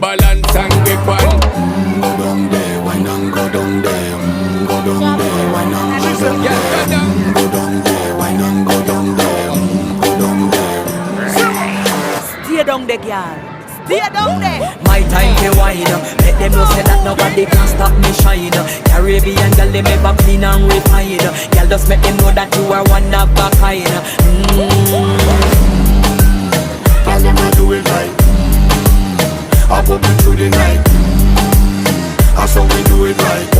balance and grip on. Go down there, why not go down there? Go down there, why not go down there? Go down there, why not go down there? Go down there. Stay down there, girl. Stay down there. My time to wine. Let them know say that nobody can stop me shine. Caribbean girl, they ever clean and refine. Girl, just make them know that you are one of a kind. Tell them I do it right. I put me through the night. That's how we do it right.